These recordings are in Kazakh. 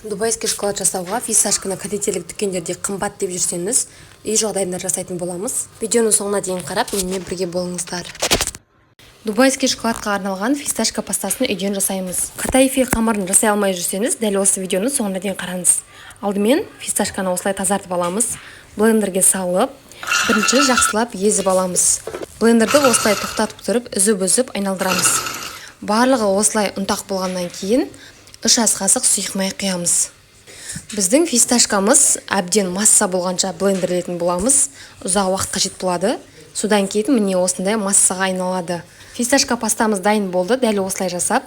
Дубайский шоколад жасауға фисташканы кондитерлік дүкендерде қымбат деп жүрсеңіз, үй жағдайында жасайтын боламыз. Видеоны соңына дейін қарап, менімен бірге болыңыздар. Дубайский шоколадқа арналған фисташка пастасын үйден жасаймыз. Катайфи қамырын жасай алмай жүрсеңіз, дәл осы видеоны соңына дейін қараңыз. Алдымен фисташканы осылай тазартып аламыз. Блендерге салып, бірінші жақсылап езіп аламыз. Блендерді осылай тоқтатып тұрып, үзіп-үзіп айналдырамыз. Барлығы осылай ұнтақ болғаннан кейін 3 ас қасық сұйық май құямыз. Біздің фисташкамыз әбден масса болғанша блендерлетін боламыз. Ұзақ уақыт қажет болады. Содан кейін міне осындай массаға айналады. Фисташка пастамыз дайын болды. Дәл осылай жасап,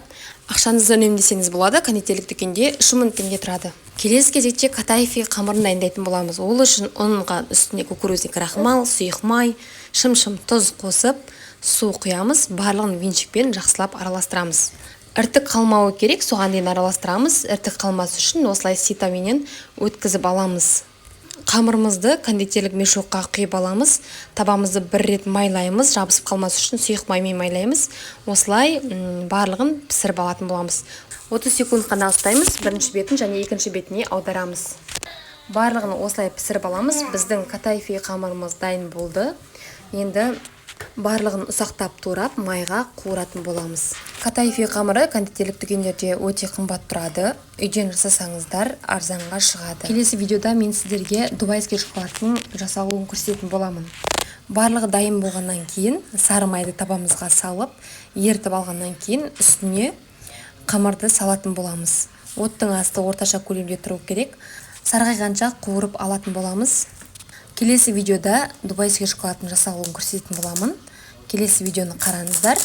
ақшаңызды үнемдесеңіз болады. Кондитерлік дүкенде 3000 теңге тұрады. Келесі кезекте катайфи қамырын дайындайтын боламыз. Ол үшін ұнға үстіне кукурузный крахмал, сұйық май, шым-шым тұз қосып, су құямыз. Барлығын венчикпен жақсылап араластырамыз. Іртік қалмауы керек, соған дейін араластырамыз. Іртік қалмас үшін осылай ситаменен өткізіп аламыз. Қамырымызды кондитерлік мешокқа құйып аламыз. Табамызды бір рет майлаймыз, жабысып қалмас үшін сұйық маймен майлаймыз. Осылай барлығын пісіріп алатын боламыз. 30 секунд қана ұстаймыз, бірінші бетін және екінші бетіне аударамыз. Барлығын осылай пісіріп аламыз. Біздің катайфи қамырымыз дайын болды. Енді барлығын ұсақтап турап майға қуыратын боламыз. Катайфи қамыры кондитерлік дүкендерде өте қымбат тұрады. Үйден жасасаңыздар арзанға шығады. Келесі видеода мен сіздерге дубайский шоколадтың жасалуын көрсететін боламын. Барлығы дайын болғаннан кейін сары майды табамызға салып, ертіп алғаннан кейін үстіне қамырды салатын боламыз. Оттың асты орташа көлемде тұру керек. Сарғайғанша қуырып алатын боламыз. Келесі видеода дубайский шоколадтың жасалуын көрсететін боламын. Келесі видеоны қараңыздар.